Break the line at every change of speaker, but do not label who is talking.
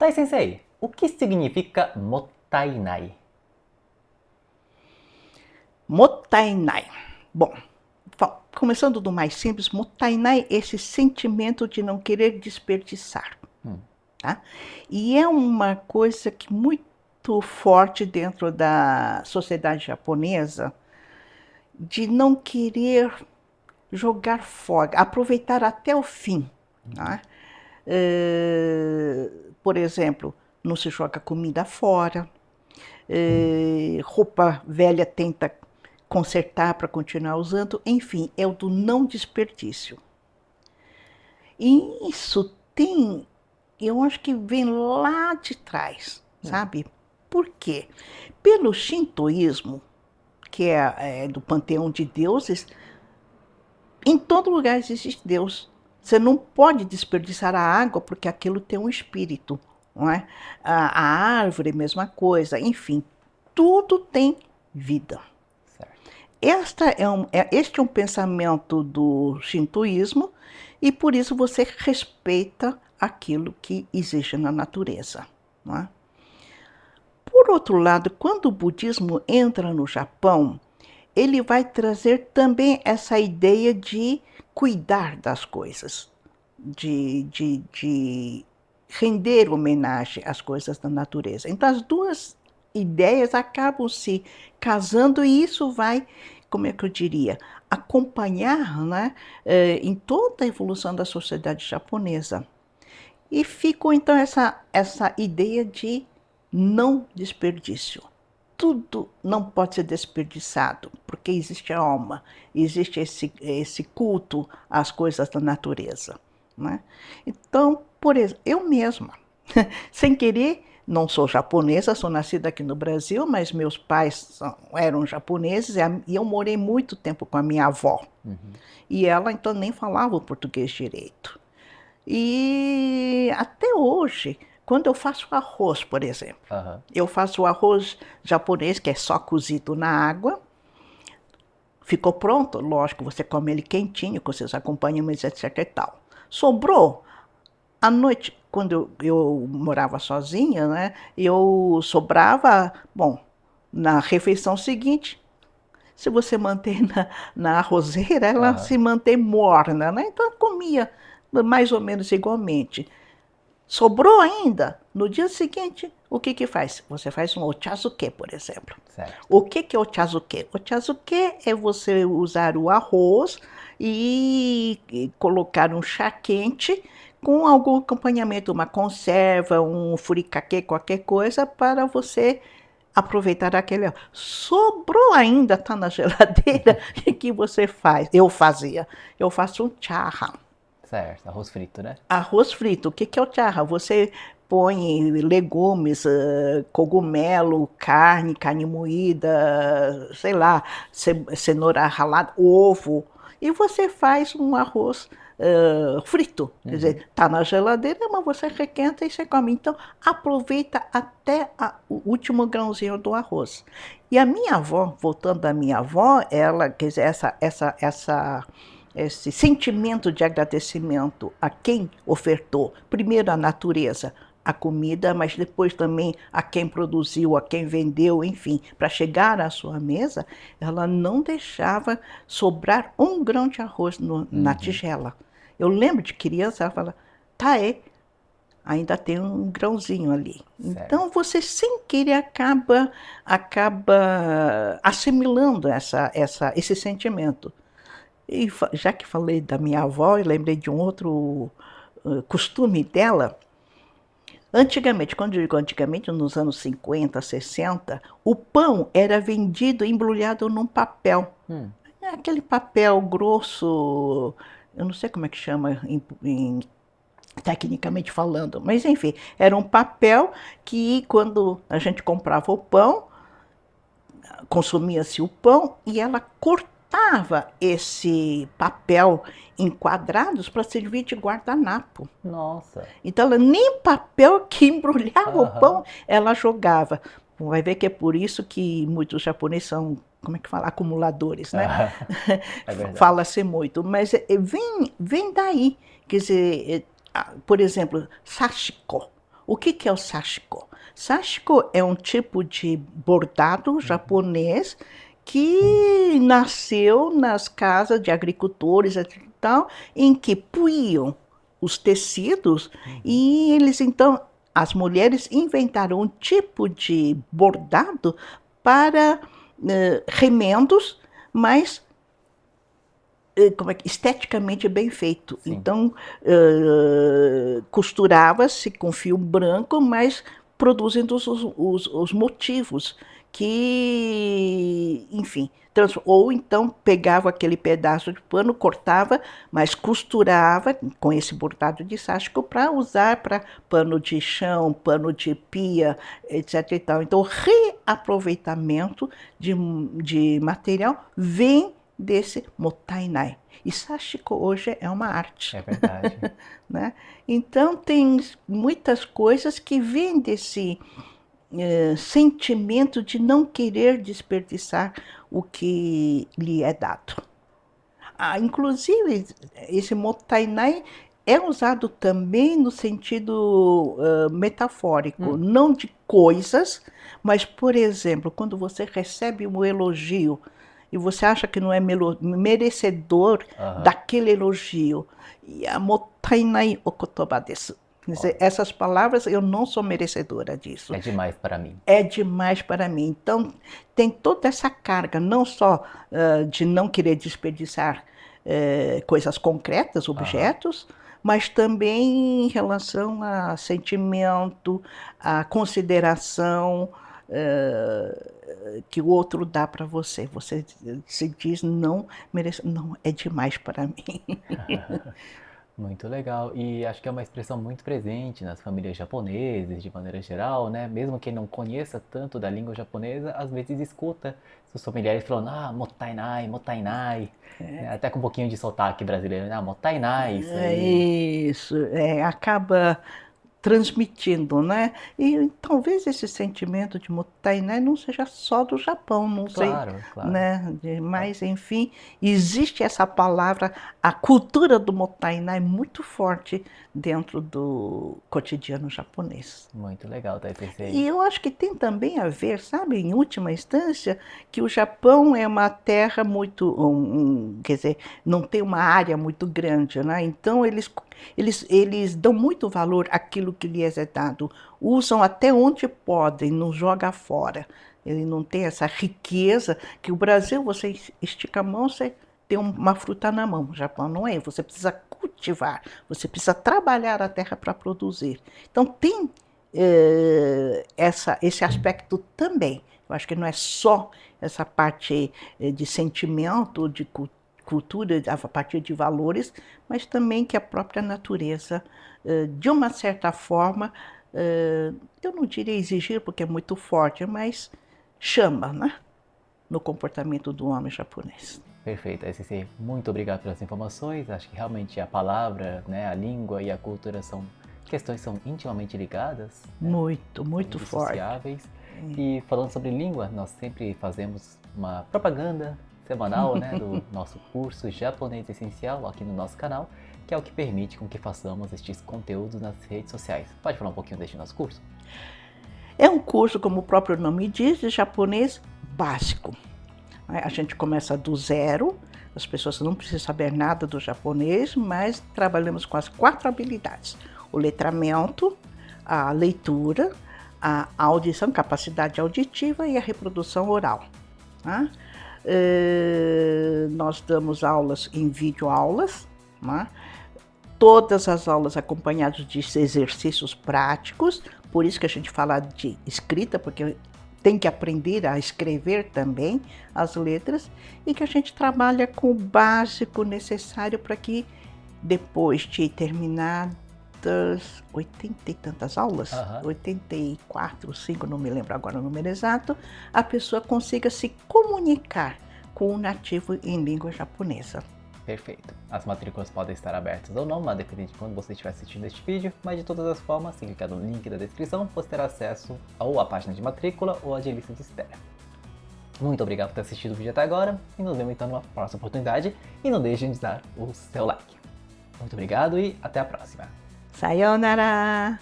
Dai Sensei, o que significa mottainai?
Mottainai. Bom, começando do mais simples, mottainai é esse sentimento de não querer desperdiçar. Tá? E é uma coisa que muito forte dentro da sociedade japonesa, de não querer jogar fora, aproveitar até o fim. Tá? Por exemplo, não se joga comida fora, roupa velha tenta consertar para continuar usando, enfim, é o do não desperdício. E isso tem, eu acho que vem lá de trás, sabe? Por quê? Pelo shintoísmo, que é do panteão de deuses, em todo lugar existe Deus. Você não pode desperdiçar a água porque aquilo tem um espírito, não é? A árvore, mesma coisa, enfim, tudo tem vida. Este é um pensamento do shintoísmo e por isso você respeita aquilo que existe na natureza. Não é? Por outro lado, quando o budismo entra no Japão, ele vai trazer também essa ideia de cuidar das coisas, de render homenagem às coisas da natureza. Então, as duas ideias acabam se casando e isso vai, como é que eu diria, acompanhar, né, em toda a evolução da sociedade japonesa. E ficou então essa ideia de não desperdício. Tudo não pode ser desperdiçado, porque existe a alma, existe esse culto às coisas da natureza. Né? Então, por exemplo, eu mesma, sem querer, não sou japonesa, sou nascida aqui no Brasil, mas meus pais eram japoneses e eu morei muito tempo com a minha avó. E ela então nem falava o português direito. E até hoje, quando eu faço arroz, por exemplo, eu faço o arroz japonês, que é só cozido na água, ficou pronto, lógico, você come ele quentinho, com seus acompanhamentos, etc e tal. Sobrou, à noite, quando eu morava sozinha, né, eu sobrava, bom, na refeição seguinte, se você manter na arrozeira, ela se mantém morna, né, então eu comia mais ou menos igualmente. Sobrou ainda, no dia seguinte, o que faz? Você faz um ochazuke, por exemplo.
Certo.
O que é ochazuke? Ochazuke é você usar o arroz e colocar um chá quente com algum acompanhamento, uma conserva, um furikake, qualquer coisa, para você aproveitar aquele. Sobrou ainda, está na geladeira, o que você faz? Eu fazia. Eu faço um charra.
Certo, arroz frito, né?
Arroz frito. O que é o charra? Você põe legumes, cogumelo, carne moída, sei lá, cenoura ralada, ovo, e você faz um arroz frito. Quer dizer, está na geladeira, mas você requenta e você come. Então, aproveita até o último grãozinho do arroz. E a minha avó, voltando à minha avó, ela, quer dizer, esse sentimento de agradecimento a quem ofertou, primeiro a natureza, a comida, mas depois também a quem produziu, a quem vendeu, enfim, para chegar à sua mesa, ela não deixava sobrar um grão de arroz na tigela. Eu lembro de criança, ela fala, ainda tem um grãozinho ali. Certo. Então você sem querer acaba assimilando esse sentimento. E já que falei da minha avó, eu lembrei de um outro costume dela. Antigamente, quando eu digo antigamente, nos anos 50, 60, o pão era vendido embrulhado num papel. Aquele papel grosso, eu não sei como é que chama tecnicamente falando, mas enfim, era um papel que quando a gente comprava o pão, consumia-se o pão e ela cortava esse papel em quadrados para servir de guardanapo.
Nossa!
Então, ela nem papel que embrulhava o pão, ela jogava. Vai ver que é por isso que muitos japoneses são, como é que fala, acumuladores, né? Fala-se muito, mas vem daí. Quer dizer, por exemplo, sashiko. O que é o sashiko? Sashiko é um tipo de bordado japonês que nasceu nas casas de agricultores etc. e tal, em que puíam os tecidos e eles então, as mulheres inventaram um tipo de bordado para remendos, mas esteticamente bem feito.
Sim.
Então, costurava-se com fio branco, mas produzindo os motivos que, enfim, ou então pegava aquele pedaço de pano, cortava, mas costurava com esse bordado de sashiko para usar para pano de chão, pano de pia, etc. e tal. Então, o reaproveitamento de material vem desse mottainai. E sashiko hoje é uma arte.
É verdade.
Né? Então, tem muitas coisas que vêm desse sentimento de não querer desperdiçar o que lhe é dado. Inclusive, esse mottainai é usado também no sentido metafórico, não de coisas, mas, por exemplo, quando você recebe um elogio e você acha que não é merecedor daquele elogio, mottainai o kotoba desu. Quer dizer, essas palavras, eu não sou merecedora disso.
É demais para mim.
É demais para mim. Então, tem toda essa carga, não só de não querer desperdiçar coisas concretas, objetos, mas também em relação a sentimento, a consideração que o outro dá para você. Você se diz, não merece, não, é demais para mim.
Muito legal, e acho que é uma expressão muito presente nas famílias japonesas, de maneira geral, né? Mesmo quem não conheça tanto da língua japonesa, às vezes escuta seus familiares falando, mottainai, mottainai, né? Até com um pouquinho de sotaque brasileiro, né? Mottainai, isso aí.
Isso, acaba transmitindo, né? E talvez esse sentimento de mottainai não seja só do Japão, não sei,
Claro.
né? Mas, enfim, existe essa palavra, a cultura do mottainai muito forte dentro do cotidiano japonês.
Muito legal, tá?
E eu acho que tem também a ver, sabe, em última instância, que o Japão é uma terra muito, quer dizer, não tem uma área muito grande, né? Então eles dão muito valor àquilo que lhes é dado, usam até onde podem, não joga fora. Ele não tem essa riqueza que o Brasil, você estica a mão, você tem uma fruta na mão. O Japão não é, você precisa cultivar, você precisa trabalhar a terra para produzir. Então tem esse aspecto também. Eu acho que não é só essa parte de sentimento, de cultura, a partir de valores, mas também que a própria natureza, de uma certa forma, eu não diria exigir, porque é muito forte, mas chama, né? No comportamento do homem japonês.
Perfeito, SC. Muito obrigado pelas informações. Acho que realmente a palavra, né, a língua e a cultura são questões que são intimamente ligadas. Né?
Muito forte.
E falando sobre língua, nós sempre fazemos uma propaganda semanal, né, do nosso curso Japonês Essencial aqui no nosso canal, que é o que permite com que façamos estes conteúdos nas redes sociais. Pode falar um pouquinho deste nosso curso?
É um curso, como o próprio nome diz, de japonês básico. A gente começa do zero, as pessoas não precisam saber nada do japonês, mas trabalhamos com as 4 habilidades. O letramento, a leitura, a audição, capacidade auditiva e a reprodução oral. Tá? Nós damos aulas em videoaulas, né? Todas as aulas acompanhadas de exercícios práticos, por isso que a gente fala de escrita, porque tem que aprender a escrever também as letras, e que a gente trabalha com o básico necessário para que depois de terminadas 80 e tantas aulas, 84, 5, não me lembro agora o número exato, a pessoa consiga se comunicar com o nativo em língua japonesa.
Perfeito. As matrículas podem estar abertas ou não, mas depende de quando você estiver assistindo este vídeo, mas de todas as formas, se clicar no link da descrição, você terá acesso ou à página de matrícula ou à de lista de espera. Muito obrigado por ter assistido o vídeo até agora, e nos vemos então numa próxima oportunidade, e não deixem de dar o seu like. Muito obrigado e até a próxima.
Sayonara!